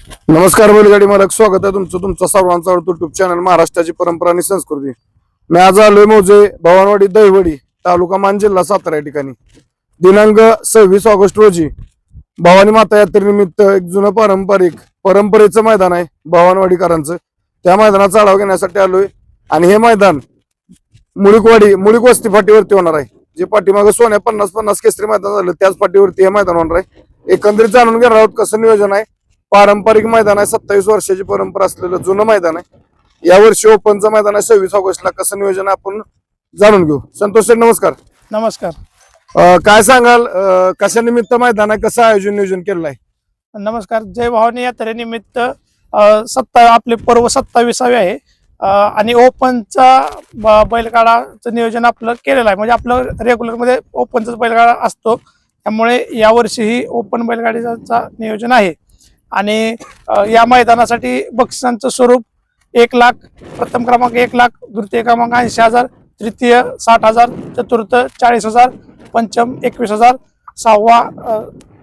नमस्कार बैलगाडी मालक, स्वागत आहे तुमचं सर्वांचा आवडतो युट्यूब चॅनल महाराष्ट्राची परंपरा आणि संस्कृती. मी आज आलोय मौजे भवानवाडी दहिवडी तालुका मान जिल्हा सातारा या ठिकाणी. दिनांक 26 ऑगस्ट रोजी भवानी माता यात्रेनिमित्त एक जुनं परंपरेचं मैदान आहे भवानवाडीकरांचं. त्या मैदानाचा आढावा घेण्यासाठी आलोय आणि हे मैदान मुळीक वस्ती फाटीवरती होणार आहे. जे पाठीमागं सोन्या 50-50 केसरी मैदान झालं त्याच फाटीवरती हे मैदान होणार आहे. एकंदरीत जाणून घेणार आहोत कसं नियोजन आहे. पारंपरिक मैदान आहे, 27 वर्षाची परंपरा असलेलं जुनं मैदान आहे. यावर्षी ओपनचं मैदान आहे 26 ऑगस्टला. कसं नियोजन आपण जाणून घेऊ. संतोष सर नमस्कार. नमस्कार. काय सांगाल, कशा निमित्त मैदान आहे, कसं आयोजन नियोजन केलेलं आहे? नमस्कार. जय भवानी यात्रेनिमित्त आपले पर्व 27वे आहे आणि ओपनचा बैलगाडाचं नियोजन आपलं केलेलं आहे. म्हणजे आपलं रेग्युलर मध्ये ओपनचाच बैलगाडा असतो, त्यामुळे यावर्षीही ओपन बैलगाडीचा नियोजन आहे. आणि या मैदानासाठी बक्षिसांचं स्वरूप 1 लाख, प्रथम क्रमांक 1 लाख, द्वितीय क्रमांक 80,000, तृतीय 60,000, चतुर्थ 40,000, पंचम 21,000, सहावा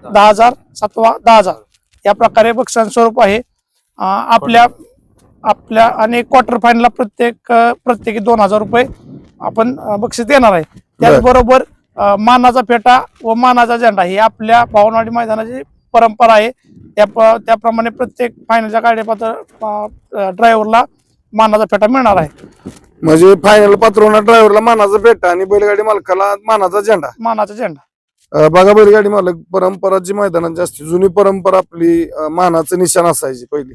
10,000, सातवा 10,000 या प्रकारे बक्षिसांचं स्वरूप आहे. आपल्या आणि क्वार्टर फायनलला प्रत्येकी 2,000 रुपये आपण बक्षीस देणार आहे. त्याचबरोबर मानाचा फेटा व मानाचा झेंडा ही आपल्या भवानवाडी मैदानाची परंपरा आहे. त्याप्रमाणे प्रत्येक फायनलच्या गाडीपात्र ड्रायव्हरला मानाचा फेटा मिळणार आहे. म्हणजे फायनल पात्र होणार ड्रायव्हरला मानाचा फेटा आणि बैलगाडी मालकाला मानाचा झेंडा. बघा बैलगाडी मालक, परंपरा जी मैदानाची असते, जुनी परंपरा आपली मानाचं निशाण असायची पहिली.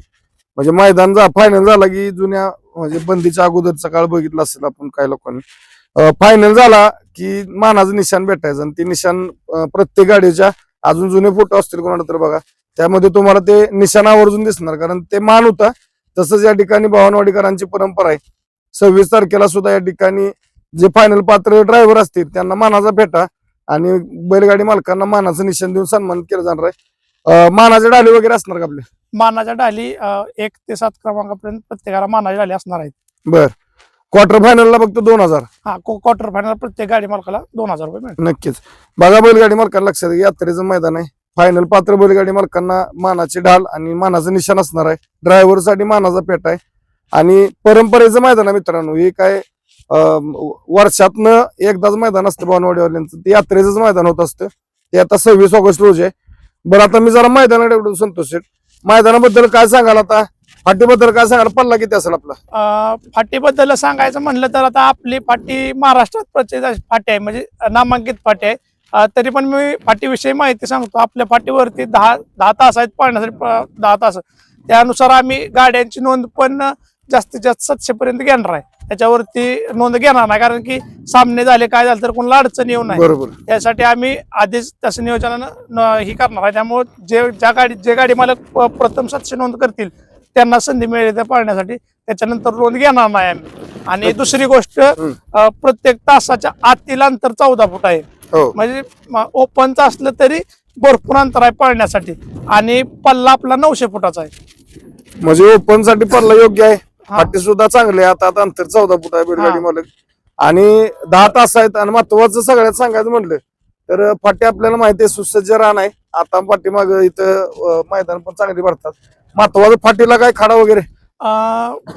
म्हणजे मैदान फायनल झाला की जुन्या म्हणजे बंदीच्या अगोदरचा काळ बघितला असेल आपण काही लोकांनी. फायनल झाला की मानाचं निशाण भेटायचं आणि ते निशाण प्रत्येक गाडीच्या अजून जुने फोटो असतील कोणाला तर बघा, त्यामध्ये तुम्हाला ते निशाण आवर्जून दिसणार, कारण ते मान होता. तसंच या ठिकाणी भवानवाडीकरांची परंपरा आहे. 26 तारखेला सुद्धा या ठिकाणी जे फायनल पात्र ड्रायव्हर असतील त्यांना मानाचा फेटा आणि बैलगाडी मालकांना मानाचं निशाण देऊन सन्मान केला जाणार आहे. मानाच्या डाली वगैरे असणार का आपल्या? मानाच्या डाली 1 ते 7 क्रमांकापर्यंत प्रत्येकाला मानाच्या डाली असणार आहेत. बर. क्वार्टर फायनलला फक्त 2,000? हा, क्वार्टर फायनल प्रत्येक गाडी मालकाला 2,000 रुपये मिळतात. नक्कीच. बघा बैलगाडी मालकांना लक्षात घ्या, यात्रेचं मैदान आहे. फायनल पात्र बैलगाडी मालकांना मानाची ढाल आणि मानाचं निशाण असणार आहे. ड्रायव्हर साठी मानाचा पेट आहे आणि परंपरेचं मैदान आहे मित्रांनो. हे काय वर्षातनं एकदाच मैदान असतं भवानवाडीवाल्यांचं, ते यात्रेचंच मैदान होत असतं. ते आता 26 ऑगस्ट रोजी आहे. बरं, आता मी जरा मैदानाकडे संतोष शेठ, मैदानाबद्दल काय सांगाल? आता फाटीबद्दल काय सांगाल? पल्ला किती असेल आपला? फाटीबद्दल सांगायचं म्हणलं तर आता आपली फाटी महाराष्ट्रात प्रचलित फाटी आहे, म्हणजे नामांकित फाटी आहे. तरी पण मी फाटीविषयी माहिती सांगतो. आपल्या फाटीवरती 10 तास आहेत पाळण्यासाठी, 10 तास. त्यानुसार आम्ही गाड्यांची नोंद पण जास्तीत जास्त 700 पर्यंत घेणार आहे. त्याच्यावरती नोंद घेणार नाही, कारण की सामने झाले काय झालं तर कोणाला अडचण येऊ नये. बरोबर. त्यासाठी आम्ही आधीच तसं नियोजनानं ही करणार आहे. त्यामुळे जे गाडी मालक प्रथम 700 नोंद करतील त्यांना संधी मिळेल त्या पाळण्यासाठी. त्याच्यानंतर नोंद घेणार नाही आम्ही. आणि दुसरी गोष्ट, प्रत्येक तासाच्या आतील अंतर 14 फूट आहे. म्हणजे ओपनचं असलं तरी भरपूर अंतर आहे पाळण्यासाठी. आणि पल्ला आपला 900 फुटाचा आहे. म्हणजे ओपन साठी पल्ला योग्य आहे. फाटी सुद्धा चांगली आहे. आता अंतर 14 फूट आहे बैलगाडी मालक आणि 10 तास आहेत. आणि महत्वाचं सगळ्यात सांगायचं म्हटलं तर फाटी आपल्याला माहिती आहे सुसज्ज रान आहे. आता पाठीमाग इथं मैदान पण चांगली भरतात. महत्वाचं फाटीला काय खाडा वगैरे?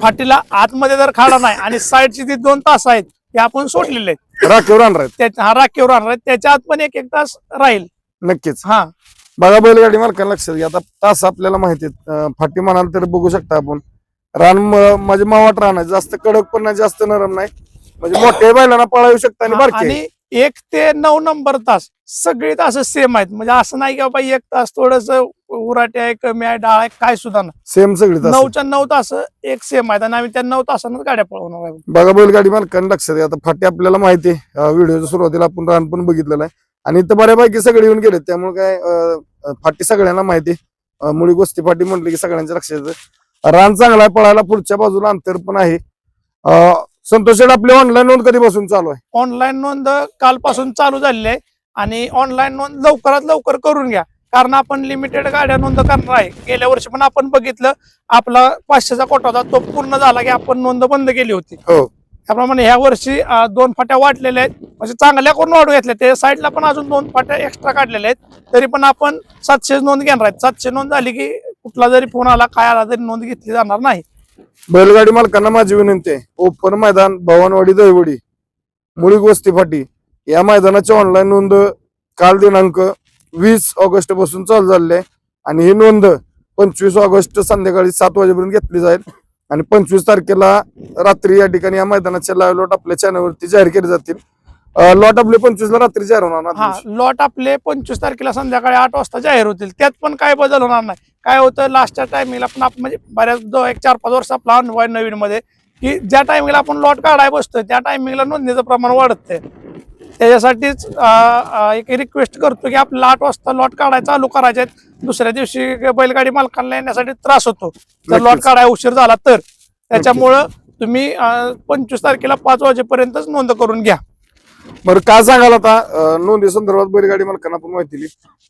फाटीला आतमध्ये जर खाडा नाही आणि साईडची ती 2 तास आहेत ते आपण सोडलेले आहेत. राखीवर राहणार आहेत. राखीवर राहणार आहेत. त्याच्या आत पण 1-1 तास राहील. नक्कीच. हा, बघा बैलगाडी मालकांना लक्षात घ्या, आता तास आपल्याला माहिती आहेत. फाटी म्हणाल तर बघू शकता आपण, रान म्हणजे मावाट रान आहे. जास्त कडक पण नाही, जास्त नरम नाही. म्हणजे मोठ्या बैलांना पळावू शकता आणि बारके. आणि 1 ते 9 नंबर तास सगळे तास सेम आहेत. म्हणजे असं नाही की बाबा 1 तास थोडस उराटे आहे, कमी आहे, डाळ आहे, काय सुद्धा नाही. सेम सगळी 9च्या 9 तास एक सेम आहेत आणि आम्ही त्या 9 तासांनाच गाड्या पळवणार आहे. बघा बैलगाडी मालकांना लक्षात घ्या, आता फाटी आपल्याला माहिती आहे. व्हिडिओच्या सुरुवातीला आपण रान पण बघितलेलं आहे आणि इथं बऱ्यापैकी सगळे येऊन गेले. त्यामुळे काय फाटी सगळ्यांना माहिती आहे. मुळी गोस्ती फाटी म्हटली की सगळ्यांच्या लक्षात येतं. रान चांगला आहे, पळायला पुढच्या बाजूला अंतर पण आहे. संतोष, आपली ऑनलाईन नोंद कधीपासून चालू आहे? ऑनलाईन नोंद कालपासून चालू झालेली आहे आणि ऑनलाईन नोंद लवकरात लवकर करून घ्या, कारण आपण लिमिटेड गाड्या नोंद करणार आहे. गेल्या वर्षी पण आपण बघितलं, आपला 500चा कोटा होता, तो पूर्ण झाला की आपण नोंद बंद केली होती. त्याप्रमाणे ह्या वर्षी 2 फाट्या वाढलेल्या आहेत, म्हणजे चांगल्या करून वाढू घेतल्या. त्या साईडला पण अजून 2 फाट्या एक्स्ट्रा काढलेल्या आहेत. तरी पण आपण 700 नोंद घेणार आहेत. 700 नोंद झाली की कुठला जरी फोन आला काय आला तरी नोंद घेतली जाणार नाही. बैलगाडी मालकांना माझी विनंती आहे, ओपन मैदान भवानवाडी दहिवडी मुळी गोस्ती फाटी या मैदानाची ऑनलाईन नोंद काल दिनांक 20 ऑगस्ट पासून चालू झाली आहे आणि ही नोंद 25 ऑगस्ट संध्याकाळी 7 वाजेपर्यंत घेतली जाईल आणि 25 तारखेला रात्री या ठिकाणी या मैदानाचे लाईव्ह लॉट आपल्या चॅनलवरती जाहीर केले जातील. लॉट आपले 25 ला रात्री जाहीर होणार ना? हा, लॉट आपले 25 तारखेला संध्याकाळी 8 वाजता जाहीर होतील. त्यात पण काय बदल होणार नाही. काय होतं लास्टच्या टायमिंगला पण आपण म्हणजे बऱ्याच 1-4-5 वर्ष आपला अनुभव आहे नवीन मध्ये की ज्या टायमिंगला आपण लॉट काढाय बसतोय त्या टायमिंगला नोंदणीचं प्रमाण वाढतंय. त्याच्यासाठीच एक रिक्वेस्ट करतो की आपल्याला 8 वाजता लॉट काढायला चालू करायचे. दुसऱ्या दिवशी बैलगाडी मालकांना येण्यासाठी त्रास होतो जर लॉट काढायला उशीर झाला तर. त्याच्यामुळं तुम्ही 25 तारखेला 5 वाजेपर्यंतच नोंद करून घ्या. बरं, काय सांगाल आता नोंदी संदर्भात बैलगाडी मालकांना आपण माहिती दिली.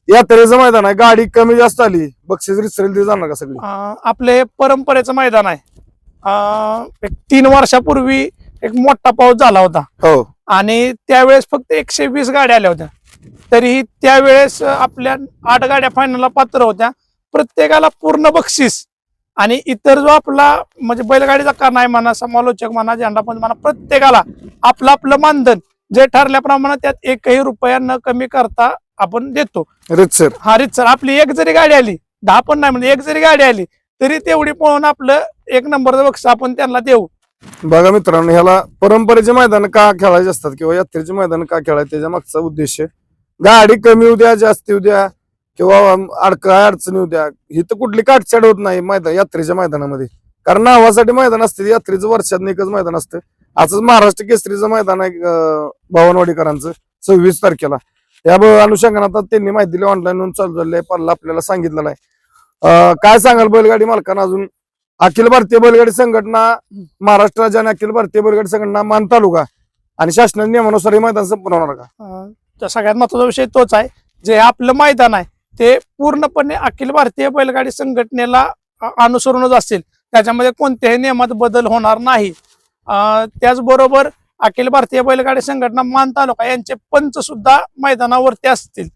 यात्रेचं मैदान आहे, गाडी कमी जास्त आली बक्षीस रिसरेल दिली जाणार का सगळी? आपले परंपरेचं मैदान आहे. एक 3 वर्षापूर्वी एक मोठा पाऊस झाला होता हो आणि त्यावेळेस फक्त 120 गाड्या आल्या होत्या. तरीही त्यावेळेस आपल्या 8 गाड्या फायनलला पात्र होत्या. प्रत्येकाला पूर्ण बक्षीस आणि इतर जो आपला म्हणजे बैलगाडीचा का नाही म्हणा, समालोचक म्हणा, झेंडापंच म्हणा, प्रत्येकाला आपलं आपलं मानधन जे ठरल्याप्रमाणे त्यात 1ही रुपया न कमी करता आपण देतो. रितसर हा रितसर आपली एक जरी गाडी आली, 10 पण नाही म्हणजे एक जरी गाडी आली तरी तेवढी पळून आपलं 1 नंबरचं बक्षीस आपण त्यांना देऊ. बघा मित्रांनो, ह्याला परंपरेचे मैदान का खेळायचे असतात किंवा यात्रेचे मैदान का खेळायचे त्याच्या मागचा उद्देश गाडी कमी होऊ द्या, जास्ती होऊ द्या किंवा अडचणी होऊ द्या, ही तर कुठली काटछाड होत नाही मैदान यात्रेच्या मैदानामध्ये. कारण नावासाठी मैदान असते, यात्रेचं वर्षात एकच मैदान असतं. असंच महाराष्ट्र केसरीचं मैदान आहे भवानवाडीकरांचं 26 तारखेला. या अनुषंगाने आता त्यांनी माहिती दिली, ऑनलाईन नोंद चालू झाली आहे, पल्ला आपल्याला सांगितलेलं आहे. काय सांगाल बैलगाडी मालकांना अजून? अखिल भारतीय बैलगाडी संघटना महाराष्ट्र राज्य आणि अखिल भारतीय बैलगाडी संघटना मान तालुका आणि शासनाच्या नियमानुसार हे मैदान संपन्न होणार का? सगळ्यात महत्वाचा विषय तोच आहे. जे आपलं मैदान आहे ते पूर्णपणे अखिल भारतीय बैलगाडी संघटनेला अनुसरूनच असेल. त्याच्यामध्ये कोणत्याही नियमात बदल होणार नाही. त्याचबरोबर अखिल भारतीय बैलगाडी संघटना मान तालुका यांचे पंच सुद्धा मैदानावरती असतील.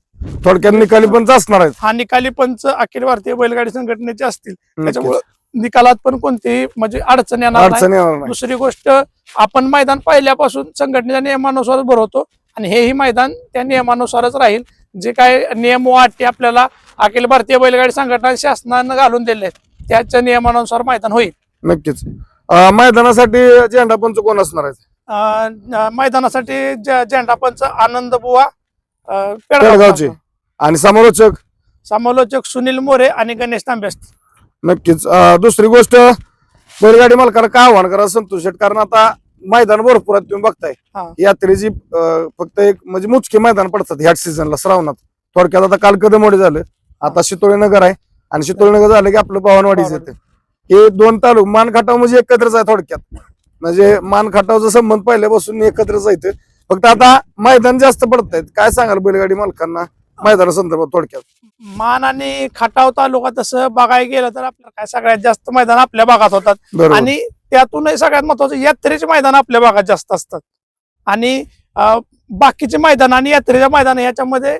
थोडक्यात निकाली पंच असणार आहेत. हा, निकाली पंच अखिल भारतीय बैलगाडी संघटनेचे असतील. त्याच्यामुळे निकालात पण कोणतीही म्हणजे अडचण येणार नाही. दुसरी गोष्ट, आपण मैदान पहिल्यापासून संघटनेच्या नियमानुसार भरवतो आणि हेही मैदान त्या नियमानुसारच राहील. जे काय नियम व अटी आपल्याला अखिल भारतीय बैलगाडी संघटना शासनानं घालून दिले आहेत त्याच्या नियमानुसार मैदान होईल. नक्कीच. मैदानासाठी झेंडा पंच कोण असणार आहे? मैदानासाठी झेंडा पंच आनंद बुवा पेडगावचे आणि समालोचक सुनील मोरे आणि गणेश तांबे असतील. नक्कीच. दुसरी गोष्ट, बैलगाडी मालकाला काय आव्हान करा संतोष शेट, कारण आता मैदान भरपूर तुम्ही बघताय. यात्रेची फक्त एक म्हणजे मुचके मैदान पडतात ह्या सीझनला श्रावणात. थोडक्यात आता काल कदमवाडी झालं, आता शितोळे नगर आहे आणि शितोळे नगर झालं की आपलं भवानवाडीच येते. हे 2 तालुक मानखटाव म्हणजे एकत्रच आहे थोडक्यात. म्हणजे मानखटावचा संबंध पहिल्यापासून एकत्रच आहे. फक्त आता मैदान जास्त पडत आहेत. काय सांगाल बैलगाडी मालकांना मैदाना संदर्भात थोडक्यात? मान आणि खटाव तालुका तसं बघायला गेलं तर आपल्याला काय सगळ्यात जास्त मैदान आपल्या भागात होतात आणि त्यातूनही सगळ्यात महत्वाचं यात्रेचे मैदान आपल्या भागात जास्त असतात. आणि बाकीचे मैदान आणि यात्रेच्या मैदान याच्यामध्ये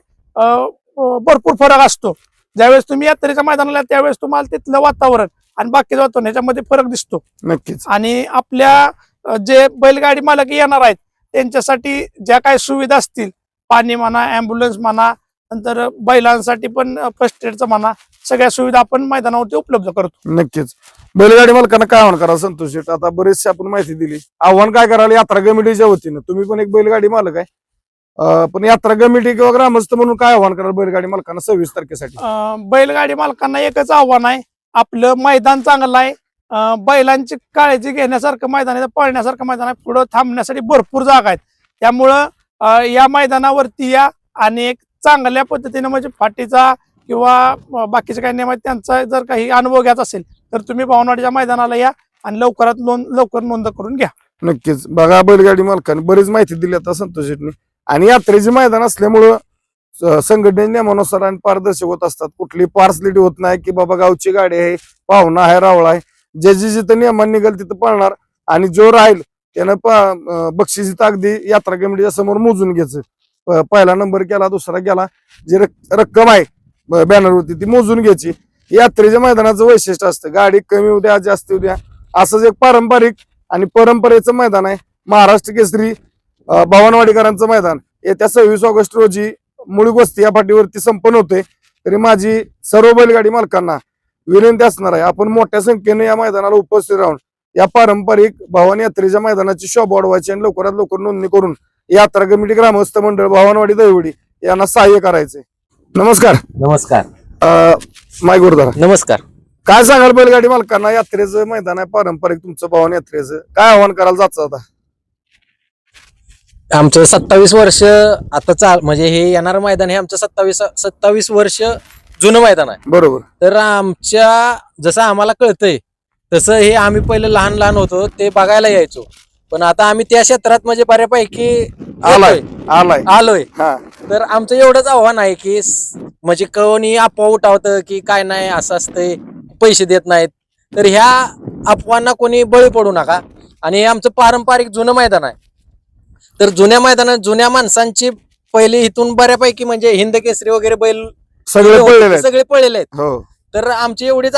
भरपूर फरक असतो. ज्यावेळेस तुम्ही यात्रेच्या मैदानाला त्यावेळेस तुम्हाला तिथलं वातावरण आणि बाकीचं वातावरण याच्यामध्ये फरक दिसतो. नक्कीच. आणि आपल्या जे बैलगाडी मालक येणार आहेत त्यांच्यासाठी ज्या काही सुविधा असतील, पाणी म्हणा, अँब्युलन्स म्हणा, नंतर बैलांसाठी पण फर्स्ट एडचं म्हणा, सगळ्या सुविधा आपण मैदानावरती उपलब्ध करतो. नक्कीच. बैलगाडी मालकांना काय आव्हान करा संतोष शेट? आता बरेचसे आपण माहिती दिली. आव्हान काय कराल यात्रा कमिटीच्या वतीनं? तुम्ही पण एक बैलगाडी मालक आहे, पण यात्रा कमिटी किंवा ग्रामस्थ म्हणून काय आव्हान कराल बैलगाडी मालकांना 26 तारखेसाठी? बैलगाडी मालकांना एकच आव्हान आहे, आपलं मैदान चांगलं आहे, बैलांची काळजी घेण्यासारखं मैदान आहे, पळण्यासारखं मैदान आहे, पुढं थांबण्यासाठी भरपूर जागा आहेत. त्यामुळं या मैदानावरती या आणि एक चांगल्या पद्धतीने म्हणजे फाटीचा किंवा बाकीचे काही नियम आहेत त्यांचा जर काही अनुभव घ्यायचा असेल तर तुम्ही भवानवाडीच्या मैदानाला या आणि लवकर नोंद करून घ्या. नक्कीच. बघा, बैलगाडी मालकांनी बरीच माहिती दिली आता संतोष शेटनी. आणि यात्रेचे मैदान असल्यामुळं संघटने नियमानुसार आणि पारदर्शक होत असतात. कुठली पार्सलिटी होत नाही की बाबा गावची गाडी आहे, पाहुणा आहे, रावळा आहे. जे जिथं नियमान निघाल तिथं पळणार आणि जो राहील त्यानं बक्षीस अगदी यात्रा कमिटीच्या समोर मोजून घ्यायचं. पहिला नंबर केला, दुसरा गेला, जी रक्कम आहे बॅनरवरती ती मोजून घ्यायची. यात्रेच्या मैदानाचं वैशिष्ट्य असतं. गाडी कमी उद्या जास्त उद्या असंच एक पारंपरिक आणि परंपरेचं मैदान आहे. महाराष्ट्र केसरी भवानवाडीकरांचं मैदान येत्या 26 ऑगस्ट रोजी मुळी वस्ती या पाठीवरती संपन्न होते. तरी माझी सर्व बैलगाडी मालकांना विनंती असणार आहे, आपण मोठ्या संख्येने या मैदानाला उपस्थित राहून या पारंपरिक भवानी यात्रेच्या मैदानाची शोभा वाढवायची आणि लवकरात लवकर नोंदणी करून यात्रा कमिटी ग्रामस्थ मंडळ भवानवाडी दहिवडी यांना सहाय्य करायचे. नमस्कार. नमस्कार. माय गुरुदारा, नमस्कार. काय सांगाल बैलगाडी मालकांना? यात्रेचं मैदान आहे पारंपरिक तुमचं भवानी यात्रेचं, काय आव्हान करायला जायचं आता? आमचं 27 वर्ष आता म्हणजे हे येणारं मैदान हे आमचं 27 वर्ष जुनं मैदान आहे. बरोबर. तर आमच्या जसं आम्हाला कळतंय तसं हे आम्ही पहिले लहान लहान होतो ते बघायला यायचो, पण आता आम्ही त्या क्षेत्रात म्हणजे बऱ्यापैकी आलोय. हा, तर आमचं एवढंच आव्हान आहे की म्हणजे कोणी अफवा उठावतं की काय नाही असं असतंय, पैसे देत नाहीत, तर ह्या अफवांना कोणी बळी पडू नका. आणि हे आमचं पारंपरिक जुनं मैदान आहे. तर जुन्या मैदानात जुन्या माणसांची पहिले इथून बऱ्यापैकी म्हणजे हिंद केसरी वगैरे बैल सगळे पळलेले आहेत. हो. तर आमची एवढीच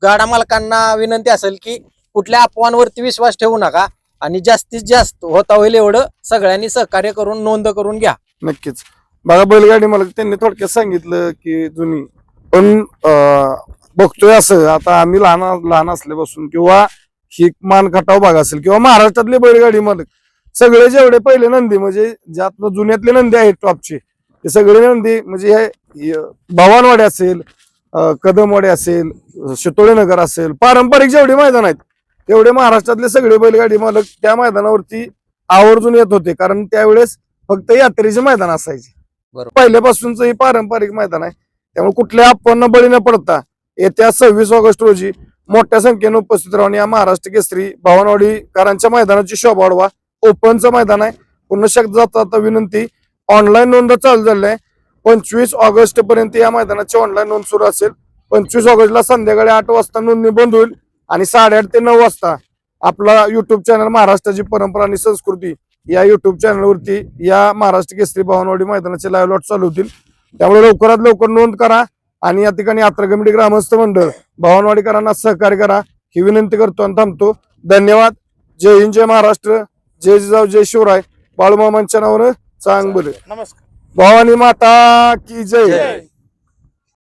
गाडा मालकांना विनंती असेल की कुठल्या अफवांवरती विश्वास ठेवू नका आणि जास्तीत जास्त होता होईल एवढं सगळ्यांनी सहकार्य करून नोंद करून घ्या. नक्कीच. बघा बैलगाडी मालक त्यांनी थोडक्यात सांगितलं की जुनी, पण बघतोय असं आता आम्ही लहान असल्यापासून किंवा ही मान खटाव भाग असेल किंवा महाराष्ट्रातले बैलगाडी मालक सगळे जेवढे पहिले नंदी म्हणजे ज्यात जुन्यातले नंदी आहेत टॉपचे, ते सगळे नंदी म्हणजे हे भवानवाडी असेल, कदमवाडी असेल, शितोळेनगर असेल, पारंपरिक जेवढे मैदान आहेत तेवढे महाराष्ट्रातले सगळे बैलगाडी मालक त्या मैदानावरती आवर्जून येत होते, कारण त्यावेळेस फक्त यात्रेचे मैदान असायचे. बरोबर. पहिल्यापासूनच हे पारंपरिक मैदान आहे, त्यामुळे कुठल्या अफवांना बळी न पडता येत्या 26 ऑगस्ट रोजी मोठ्या संख्येने उपस्थित राहून या महाराष्ट्र केसरी भवानवाडीकरांच्या मैदानाची शोभा वाढवा. ओपनचं मैदान आहे. पुन्हा शक्यता आता विनंती, ऑनलाईन नोंद चालू झाली आहे. 25 ऑगस्ट पर्यंत या मैदानाची ऑनलाईन नोंद सुरू असेल. 25 ऑगस्टला संध्याकाळी 8 वाजता नोंदणी बंद होईल आणि 8:30 ते 9 वाजता आपला युट्यूब चॅनल महाराष्ट्राची परंपरा आणि संस्कृती या युट्यूब चॅनलवरती या महाराष्ट्र केसरी भवानवाडी मैदानाचे लाईव्ह लॉट चालू होतील. त्यामुळे लवकरात लवकर नोंद करा आणि या ठिकाणी यात्रा कमिटी ग्रामस्थ मंडळ भवानवाडीकरांना सहकार्य करा ही विनंती करतो आणि थांबतो. धन्यवाद. जय हिंद, जय महाराष्ट्र, जय जिजाऊ, जय शिवराय. बाळूमामांच्या नावानं चांग बोले. नमस्कार. भवानी माता की जय.